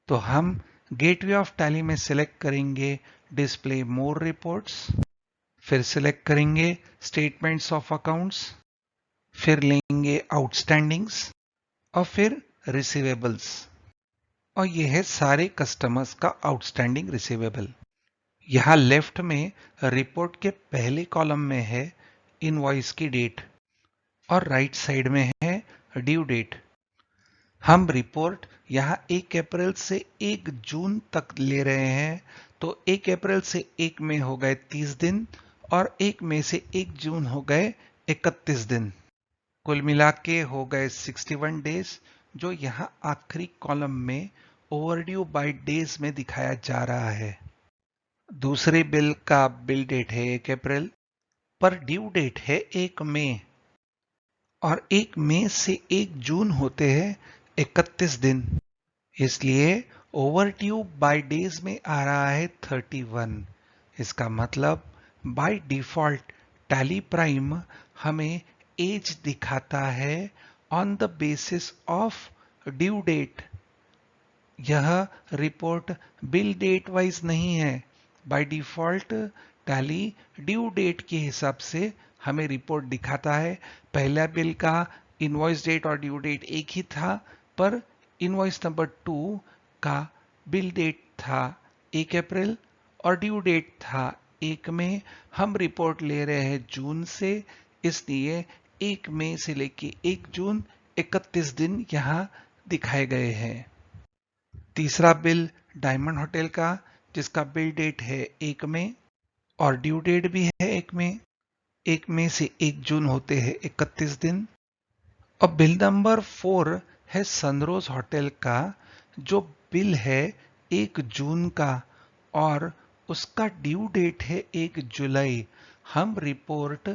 तो हम गेटवे ऑफ टैली में सिलेक्ट करेंगे डिस्प्ले मोर रिपोर्ट्स, फिर सिलेक्ट करेंगे स्टेटमेंट्स ऑफ अकाउंट्स, फिर लेंगे आउटस्टैंडिंग्स और फिर रिसीवेबल्स और यह है सारे कस्टमर्स का आउटस्टैंडिंग रिसीवेबल। यहां लेफ्ट में रिपोर्ट के पहले कॉलम में है इनवॉइस की डेट और राइट साइड में है ड्यू डेट। हम रिपोर्ट यहाँ 1 अप्रैल से 1 जून तक ले रहे हैं, तो 1 अप्रैल से 1 मई हो गए 30 दिन और 1 मई से 1 जून हो गए 31 दिन। कुल मिला के हो गए 61 डेज, जो यहाँ आखिरी कॉलम में ओवरड्यू बाय डेज में दिखाया जा रहा है। दूसरे बिल का बिल डेट है 1 अप्रैल, पर ड्यू डेट है 1 मई और 1 मई से 1 जून होते हैं 31 दिन, इसलिए ओवरड्यू बाय डेज में आ रहा है 31। इसका मतलब बाय डिफॉल्ट टैली प्राइम हमें एज दिखाता है on the basis of due date. यह रिपोर्ट बिल डेट वाइज नहीं है। By default Tally due date के हिसाब से हमें रिपोर्ट दिखाता है। पहला बिल का इनवॉइस डेट और ड्यू डेट एक ही था, पर इनवॉइस नंबर 2 का बिल डेट था 1 अप्रैल और ड्यू डेट था 1 मई। हम रिपोर्ट ले रहे हैं जून से, इसलिए 1 मई से लेके 1 जून 31 दिन यहां दिखाए गए हैं। तीसरा बिल डायमंड होटल का, जिसका बिल डेट है 1 मई और ड्यू डेट भी है 1 मई। 1 मई से 1 जून होते हैं 31 दिन। और बिल नंबर 4 है सनरोज होटल का, जो बिल है 1 जून का और उसका ड्यू डेट है 1 जुलाई। हम रिपोर्ट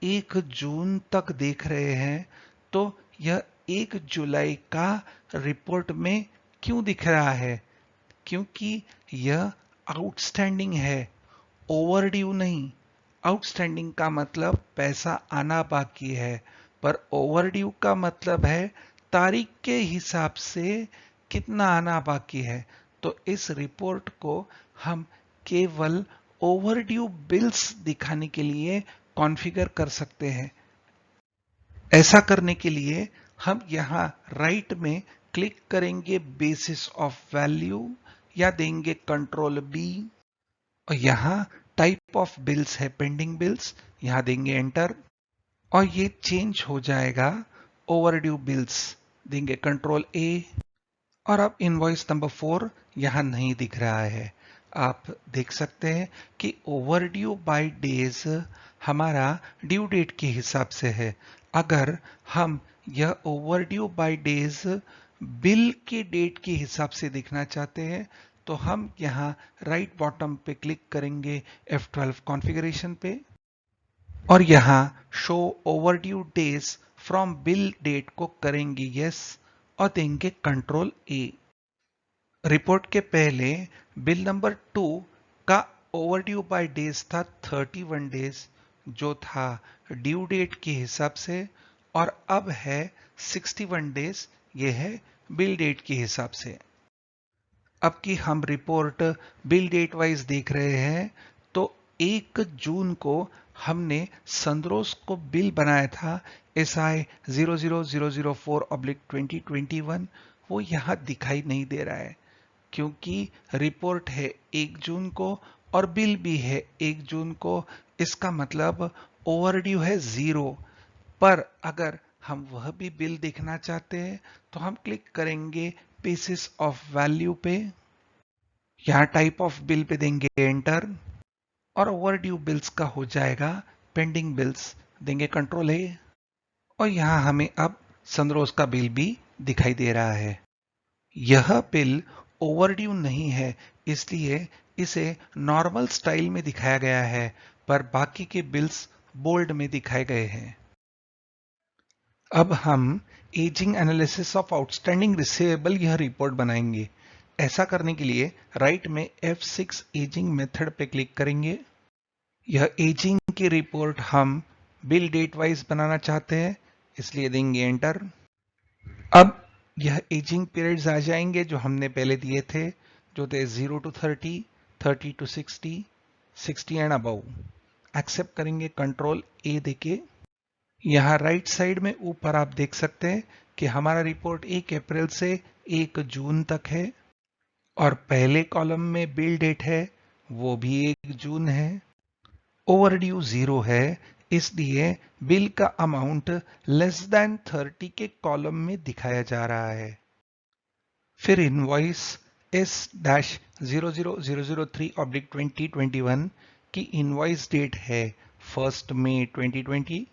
1 जून तक देख रहे हैं, तो यह 1 जुलाई का रिपोर्ट में क्यों दिख रहा है? क्योंकि यह आउटस्टैंडिंग है, ओवरड्यू नहीं। आउटस्टैंडिंग का मतलब पैसा आना बाकी है, पर ओवरड्यू का मतलब है तारीख के हिसाब से कितना आना बाकी है। तो इस रिपोर्ट को हम केवल ओवरड्यू बिल्स दिखाने के लिए कॉन्फ़िगर कर सकते हैं। ऐसा करने के लिए हम यहां राइट में क्लिक करेंगे बेसिस ऑफ वैल्यू या देंगे कंट्रोल बी और यहां टाइप ऑफ बिल्स है पेंडिंग बिल्स, यहां देंगे एंटर और ये चेंज हो जाएगा ओवरड्यू बिल्स, देंगे कंट्रोल ए और अब इनवॉइस नंबर 4 यहां नहीं दिख रहा है। आप देख सकते हैं कि ओवरड्यू बाय डेज हमारा ड्यू डेट के हिसाब से है। अगर हम यह ओवरड्यू बाय डेज बिल के डेट के हिसाब से देखना चाहते हैं, तो हम यहां राइट बॉटम पे क्लिक करेंगे F12 कॉन्फ़िगरेशन पे और यहां show overdue days from bill date को करेंगे यस और देंगे कंट्रोल ए। रिपोर्ट के पहले बिल नंबर 2 का ओवरड्यू बाय डेज था 31 डेज, जो था ड्यू डेट के हिसाब से, और अब है 61 डेज, ये है बिल डेट के हिसाब से। अब की हम रिपोर्ट बिल डेट वाइज देख रहे हैं, तो 1 जून को हमने सनरोज को बिल बनाया था SI 00004/2021, वो यहां दिखाई नहीं दे रहा है क्योंकि रिपोर्ट है 1 जून को और बिल भी है 1 जून को। इसका मतलब ओवरड्यू है 0। पर अगर हम वह भी बिल देखना चाहते हैं, तो हम क्लिक करेंगे बेसिस ऑफ वैल्यू पे, यहां टाइप ऑफ बिल पे देंगे एंटर और ओवरड्यू बिल्स का हो जाएगा पेंडिंग बिल्स, देंगे कंट्रोल ए और यहां हमें अब सनरोज का बिल भी दिखाई दे रहा है। यह बिल ओवरड्यू नहीं है, इसलिए इसे नॉर्मल स्टाइल में दिखाया गया है, पर बाकी के बिल्स बोल्ड में दिखाए गए हैं। अब हम ageing analysis of outstanding receivable यह रिपोर्ट बनाएंगे। ऐसा करने के लिए राइट में F6 एजिंग मेथड पे क्लिक करेंगे। यह एजिंग की रिपोर्ट हम बिल डेट वाइज बनाना चाहते हैं, इसलिए देंगे एंटर। अब यह एजिंग पीरियड्स आ जाएंगे जो हमने पहले दिए थे, जो थे 0 to 30, 30 to 60, 60 and above. Accept करेंगे कंट्रोल ए देके। यहाँ राइट साइड में ऊपर आप देख सकते हैं कि हमारा रिपोर्ट 1 अप्रैल से 1 जून तक है और पहले कॉलम में बिल डेट है वो भी 1 जून है। ओवरड्यू 0 है, इसलिए बिल का अमाउंट लेस देन 30 के कॉलम में दिखाया जा रहा है। फिर इनवॉइस S-00003/2021 की इनवॉइस डेट है 1 मई 2020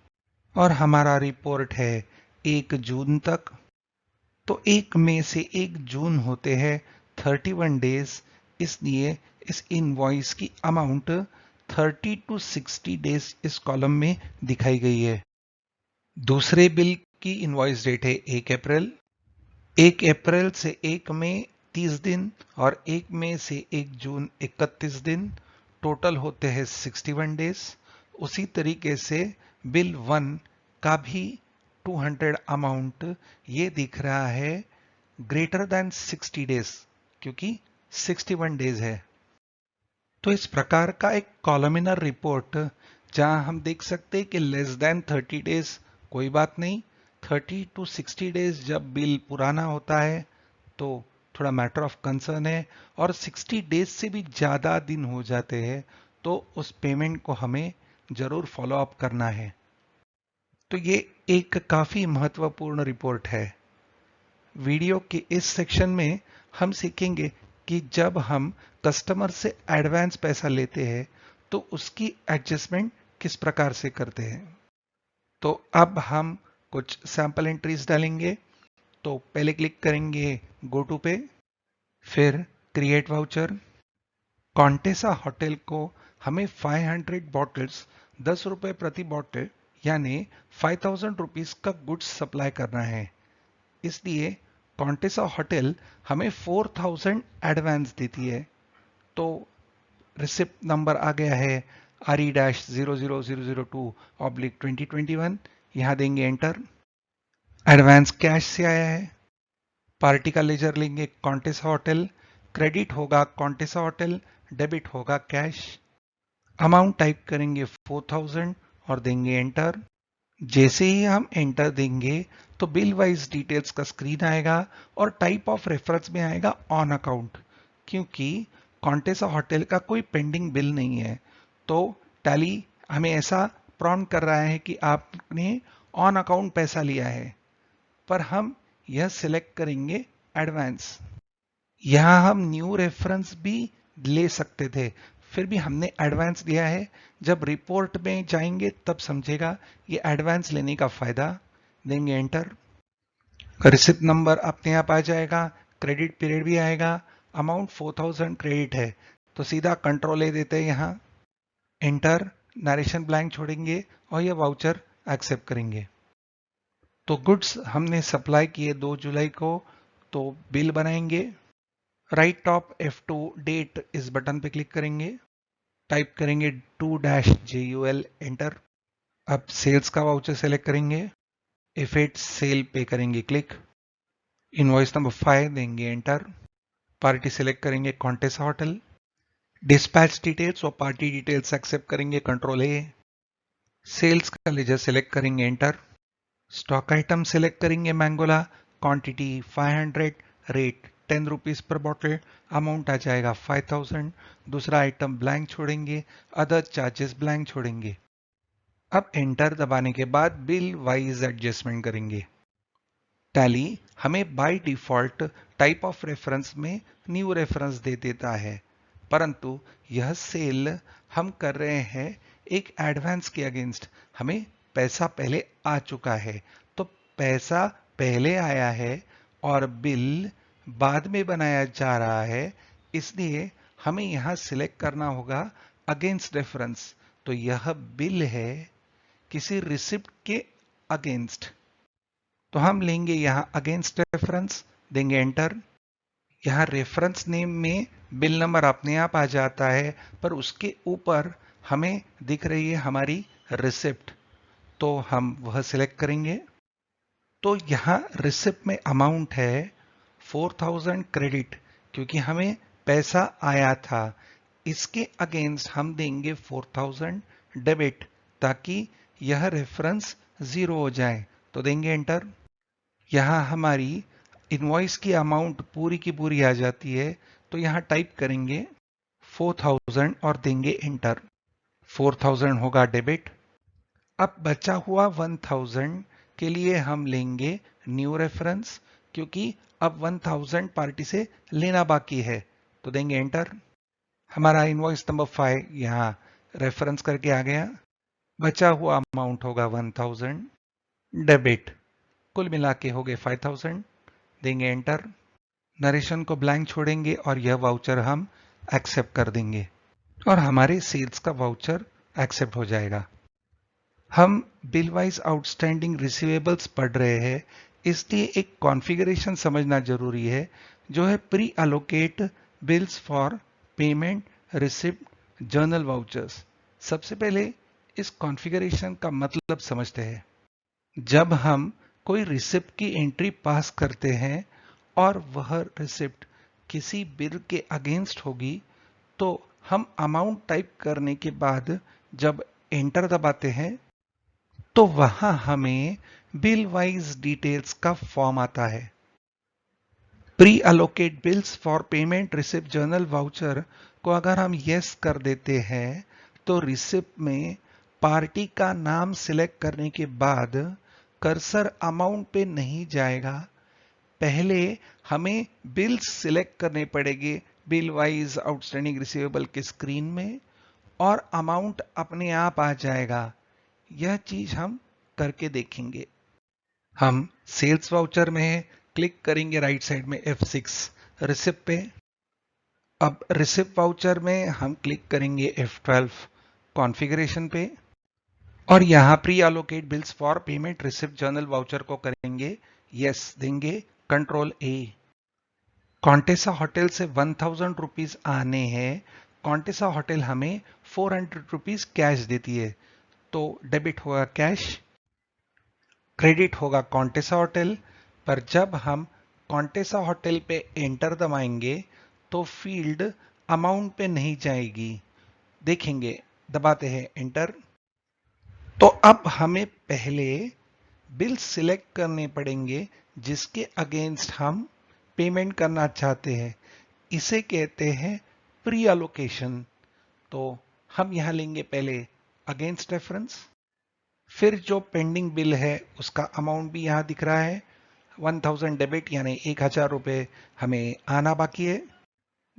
और हमारा रिपोर्ट है 1 जून तक। तो 1 मई से 1 जून होते हैं 31 डेज, इसलिए इस इनवॉइस की अमाउंट 30 to 60 डेज इस कॉलम में दिखाई गई है। दूसरे बिल की इनवॉइस डेट है 1 अप्रैल। 1 अप्रैल से 1 मई 30 दिन और 1 मई से 1 जून 31 दिन, टोटल होते हैं 61 डेज। उसी तरीके से बिल 1 का भी 200 अमाउंट ये दिख रहा है ग्रेटर देन 60 डेज, क्योंकि 61 डेज है। तो इस प्रकार का एक कॉलमिनर रिपोर्ट जहां हम देख सकते हैं कि लेस देन 30 डेज कोई बात नहीं, 30 to 60 डेज जब बिल पुराना होता है तो थोड़ा मैटर ऑफ कंसर्न है, और 60 डेज से भी ज्यादा दिन हो जाते हैं तो उस पेमेंट को हमें जरूर फॉलो अप करना है। तो ये एक काफी महत्वपूर्ण रिपोर्ट है। वीडियो के इस सेक्शन में हम सीखेंगे कि जब हम कस्टमर से एडवांस पैसा लेते हैं तो उसकी एडजस्टमेंट किस प्रकार से करते हैं। तो अब हम कुछ सैंपल एंट्रीज डालेंगे। तो पहले क्लिक करेंगे गो टू पे, फिर क्रिएट वाउचर। कॉन्टेसा होटल को हमें 500 बॉटल्स 10 रुपए प्रति बॉटल यानी 5000 रुपीज का गुड्स सप्लाई करना है। इसलिए कॉन्टेसा होटल हमें 4000 एडवांस देती है। तो रिसिप्ट नंबर आ गया है RE-00002/2021। यहां देंगे एंटर। एडवांस कैश से आया है। पार्टी का लेजर लेंगे कॉन्टेसा होटल, क्रेडिट होगा कॉन्टेसा होटल, डेबिट होगा कैश। अमाउंट टाइप करेंगे 4000 और देंगे एंटर। जैसे ही हम एंटर देंगे तो बिल वाइज डिटेल्स का स्क्रीन आएगा और टाइप ऑफ रेफरेंस में आएगा ऑन अकाउंट, क्योंकि कॉन्टेसा होटल का कोई पेंडिंग बिल नहीं है। तो टैली हमें ऐसा प्रॉम्प्ट कर रहा है कि आपने ऑन अकाउंट पैसा लिया है, पर हम यह सिलेक्ट करेंगे एडवांस। यहां हम न्यू रेफरेंस भी ले सकते थे, फिर भी हमने एडवांस लिया है। जब रिपोर्ट में जाएंगे तब समझेगा ये एडवांस लेने का फायदा। देंगे एंटर। रिसिप्ट नंबर अपने आप आ जाएगा, क्रेडिट पीरियड भी आएगा, अमाउंट 4000 क्रेडिट है, तो सीधा कंट्रोल ए देते हैं यहां एंटर। नरेशन ब्लैंक छोड़ेंगे और ये वाउचर एक्सेप्ट करेंगे। तो गुड्स हमने सप्लाई किए 2 जुलाई को, तो बिल बनाएंगे। राइट टॉप F2 डेट इस बटन पे क्लिक करेंगे, टाइप करेंगे 2-JUL एंटर। अब सेल्स का वाउचर सेलेक्ट करेंगे, F8 सेल पे करेंगे क्लिक। इनवॉइस नंबर 5 देंगे एंटर। पार्टी सेलेक्ट करेंगे कॉन्टेसा होटल। डिस्पैच डिटेल्स और पार्टी डिटेल्स एक्सेप्ट करेंगे कंट्रोल ए। सेल्स का लेजर सेलेक्ट करेंगे एंटर। स्टॉक आइटम सेलेक्ट करेंगे Mangola, quantity 500, rate 10 rupees per bottle, amount आ जाएगा 5000। दूसरा आइटम ब्लैंक छोड़ेंगे, अदर चार्जेस ब्लैंक छोड़ेंगे। अब एंटर दबाने के बाद बिल वाइज एडजस्टमेंट करेंगे। टैली हमें by default type of reference में न्यू रेफरेंस दे देता है, परंतु यह सेल हम कर रहे हैं एक एडवांस के अगेंस्ट। हमें पैसा पहले आ चुका है, तो पैसा पहले आया है और बिल बाद में बनाया जा रहा है, इसलिए हमें यहां सिलेक्ट करना होगा अगेंस्ट रेफरेंस। तो यह बिल है किसी रिसिप्ट के अगेंस्ट, तो हम लेंगे यहां अगेंस्ट रेफरेंस, देंगे एंटर। यहां रेफरेंस नेम में बिल नंबर अपने आप आ जाता है, पर उसके ऊपर हमें दिख रही है हमारी रिसिप्ट, तो हम वह सिलेक्ट करेंगे। तो यहां रिसिप्ट में अमाउंट है 4000 क्रेडिट, क्योंकि हमें पैसा आया था। इसके अगेंस्ट हम देंगे 4000 डेबिट, ताकि यह रेफरेंस जीरो हो जाए, तो देंगे एंटर। यहां हमारी इनवॉइस की अमाउंट पूरी की पूरी आ जाती है, तो यहां टाइप करेंगे 4000 और देंगे एंटर। 4000 होगा डेबिट। अब बचा हुआ 1000 के लिए हम लेंगे न्यू रेफरेंस, क्योंकि अब 1000 पार्टी से लेना बाकी है, तो देंगे एंटर। हमारा इनवॉइस नंबर 5 यहाँ रेफरेंस करके आ गया। बचा हुआ अमाउंट होगा 1000, डेबिट, कुल मिला के हो गए 5000, देंगे एंटर। नरेशन को ब्लैंक छोड़ेंगे और यह वाउचर हम एक्सेप्ट कर देंगे और हमारे सेल्स का वाउचर एक्सेप्ट हो जाएगा। हम बिल वाइज आउटस्टैंडिंग रिसीवेबल्स पढ़ रहे हैं, इसलिए एक कॉन्फ़िगरेशन समझना जरूरी है, जो है pre allocate bills for payment receipt journal vouchers. सबसे पहले इस कॉन्फ़िगरेशन का मतलब समझते हैं। जब हम कोई रिसिप्ट की एंट्री पास करते हैं और वह रिसिप्ट किसी बिल के अगेंस्ट होगी, तो हम अमाउंट टाइप करने के बाद जब एंटर दबाते हैं तो वहां हमें बिल वाइज डिटेल्स का फॉर्म आता है। Pre allocate bills for payment receipt journal voucher को अगर हम यस कर देते हैं तो रिसिप्ट में पार्टी का नाम सिलेक्ट करने के बाद कर्सर अमाउंट पे नहीं जाएगा, पहले हमें बिल्स सिलेक्ट करने पड़ेंगे बिल वाइज आउटस्टैंडिंग रिसीवेबल के स्क्रीन में, और अमाउंट अपने आप आ जाएगा। यह चीज हम करके देखेंगे। हम सेल्स वाउचर में क्लिक करेंगे राइट साइड में F6 रिसिप्ट पे। अब रिसिप्ट वाउचर में हम क्लिक करेंगे F12 कॉन्फ़िगरेशन पे और यहां pre allocate bills for payment receipt journal voucher को करेंगे यस, देंगे कंट्रोल A। कॉन्टेसा होटल से 1000 रुपीज आने हैं। कॉन्टेसा होटल हमें 400 रुपीज कैश देती है, तो डेबिट होगा कैश, क्रेडिट होगा कॉन्टेसा होटल। पर जब हम कॉन्टेसा होटल पे एंटर दबाएंगे तो फील्ड अमाउंट पे नहीं जाएगी। देखेंगे, दबाते हैं एंटर। तो अब हमें पहले बिल सिलेक्ट करने पड़ेंगे जिसके अगेंस्ट हम पेमेंट करना चाहते हैं। इसे कहते हैं प्री अलोकेशन। तो हम यहां लेंगे पहले अगेंस्ट रेफरेंस, फिर जो पेंडिंग बिल है उसका अमाउंट भी यहां दिख रहा है 1000 डेबिट, यानी 1000 रुपए हमें आना बाकी है।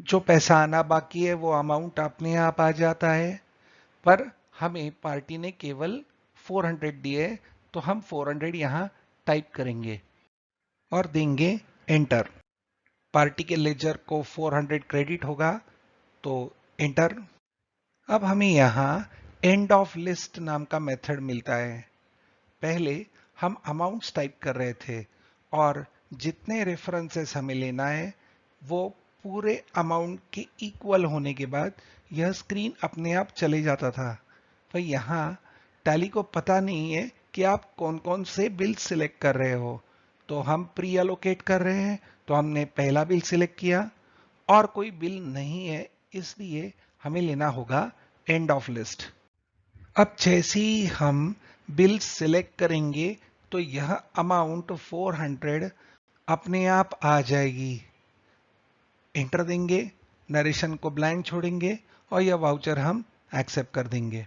जो पैसा आना बाकी है वो अमाउंट अपने आप आ जाता है, पर हमें पार्टी ने केवल 400 दिए, तो हम 400 यहां टाइप करेंगे और देंगे एंटर। पार्टी के लेजर को 400 क्रेडिट होगा, तो एंटर। अब हमें यहां एंड ऑफ लिस्ट नाम का मेथड मिलता है। पहले हम अमाउंट्स टाइप कर रहे थे और जितने रेफरेंसेस हमें लेना है वो पूरे अमाउंट के इक्वल होने के बाद यह स्क्रीन अपने आप चले जाता था। तो यहाँ टैली को पता नहीं है कि आप कौन कौन से बिल सिलेक्ट कर रहे हो, तो हम प्री अलोकेट कर रहे हैं, तो हमने पहला बिल सिलेक्ट किया और कोई बिल नहीं है, इसलिए हमें लेना होगा एंड ऑफ लिस्ट। अब जैसे ही हम बिल सिलेक्ट करेंगे तो यह अमाउंट 400 अपने आप आ जाएगी। एंटर देंगे, नरेशन को ब्लैंक छोड़ेंगे और यह वाउचर हम एक्सेप्ट कर देंगे।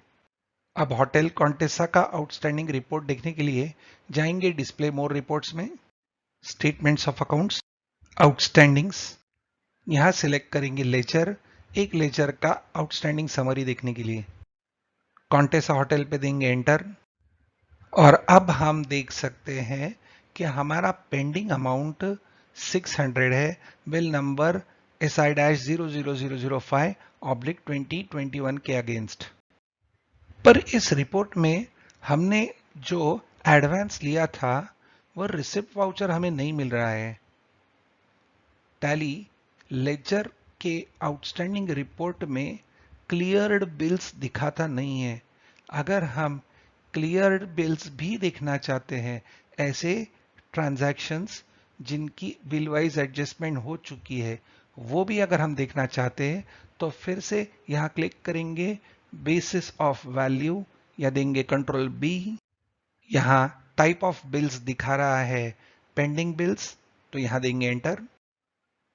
अब होटल कॉन्टेसा का आउटस्टैंडिंग रिपोर्ट देखने के लिए जाएंगे डिस्प्ले मोर रिपोर्ट्स में, स्टेटमेंट्स ऑफ अकाउंट्स, आउटस्टैंडिंग्स। यहां सिलेक्ट करेंगे लेजर, एक लेजर का आउटस्टैंडिंग समरी देखने के लिए। कॉन्टेसा होटल पे देंगे एंटर और अब हम देख सकते हैं कि हमारा पेंडिंग अमाउंट 600 है, बिल नंबर SI-00005/2021 के अगेंस्ट। पर इस रिपोर्ट में हमने जो एडवांस लिया था वह रिसिप्ट वाउचर हमें नहीं मिल रहा है। टैली लेजर के आउटस्टैंडिंग रिपोर्ट में क्लियर्ड बिल्स दिखाता नहीं है। अगर हम क्लियर्ड बिल्स भी देखना चाहते हैं, ऐसे ट्रांजैक्शंस जिनकी बिल वाइज एडजस्टमेंट हो चुकी है, वो भी अगर हम देखना चाहते हैं तो फिर से यहां क्लिक करेंगे बेसिस ऑफ वैल्यू या देंगे कंट्रोल B। यहां टाइप ऑफ बिल्स दिखा रहा है पेंडिंग बिल्स, तो यहां देंगे एंटर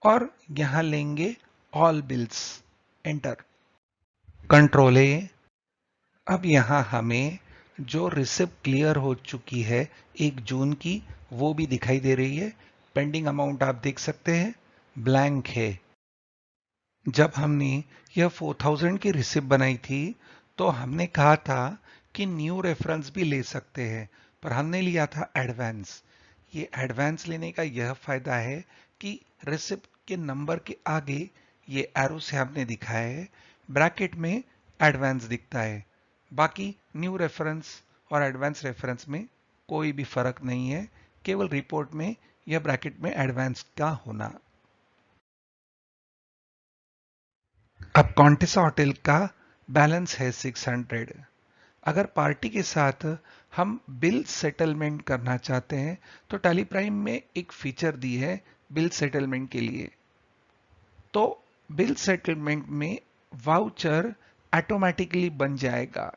और यहां लेंगे all bills, enter, control A। अब यहां हमें जो रिसिप्ट क्लियर हो चुकी है 1 जून की, वो भी दिखाई दे रही है। पेंडिंग अमाउंट आप देख सकते हैं, ब्लैंक है। जब हमने यह 4000 की रिसिप्ट बनाई थी तो हमने कहा था कि न्यू रेफरेंस भी ले सकते हैं, पर हमने लिया था एडवांस। ये एडवांस लेने का यह फायदा है कि रिसिप्ट के नंबर के आगे ये एरो से हमने दिखाया है, ब्रैकेट में एडवांस दिखता है। बाकी न्यू रेफरेंस और एडवांस रेफरेंस में कोई भी फर्क नहीं है, केवल रिपोर्ट में यह ब्रैकेट में एडवांस का होना। अब कॉन्टेसा होटल का बैलेंस है 600। अगर पार्टी के साथ हम बिल सेटलमेंट करना चाहते हैं तो टैली प्राइम में एक फीचर दी है बिल सेटलमेंट के लिए। तो बिल सेटलमेंट में वाउचर ऑटोमेटिकली बन जाएगा।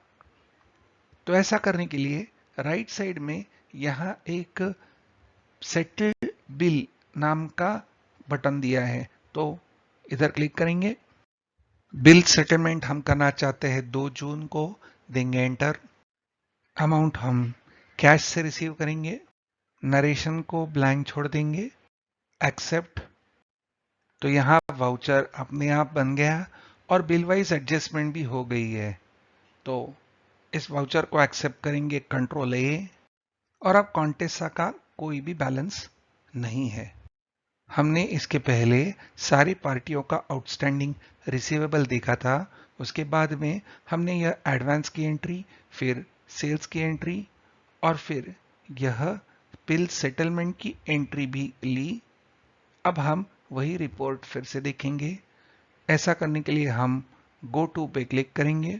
तो ऐसा करने के लिए राइट साइड में यहां एक सेटल्ड बिल नाम का बटन दिया है, तो इधर क्लिक करेंगे। बिल सेटलमेंट हम करना चाहते हैं 2 जून को, देंगे एंटर। अमाउंट हम कैश से रिसीव करेंगे, नरेशन को ब्लैंक छोड़ देंगे, एक्सेप्ट। तो यहां वाउचर अपने आप बन गया और बिल वाइज एडजस्टमेंट भी हो गई है। तो इस वाउचर को एक्सेप्ट करेंगे, कंट्रोल ए। और अब कॉन्टेसा का कोई भी बैलेंस नहीं है। हमने इसके पहले सारी पार्टियों का आउटस्टैंडिंग रिसीवेबल देखा था। उसके बाद में हमने यह एडवांस की एंट्री, फिर सेल्स की एंट्री और फिर यह बिल सेटलमेंट की एंट्री भी ली। अब हम वही रिपोर्ट फिर से देखेंगे। ऐसा करने के लिए हम गो टू पे क्लिक करेंगे,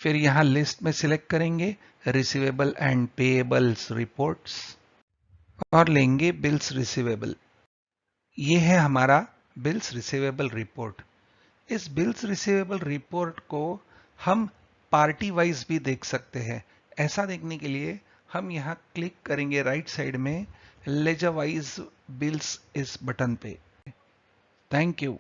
फिर यहां लिस्ट में सिलेक्ट करेंगे रिसीवेबल एंड पेएबल्स रिपोर्ट्स और लेंगे बिल्स रिसीवेबल। ये है हमारा बिल्स रिसीवेबल रिपोर्ट। इस बिल्स रिसीवेबल रिपोर्ट को हम पार्टी वाइज भी देख सकते हैं। ऐसा देखने के लिए हम यहां क्लिक करेंगे राइट साइड में लेजर वाइज बिल्स इस बटन पे। Thank you.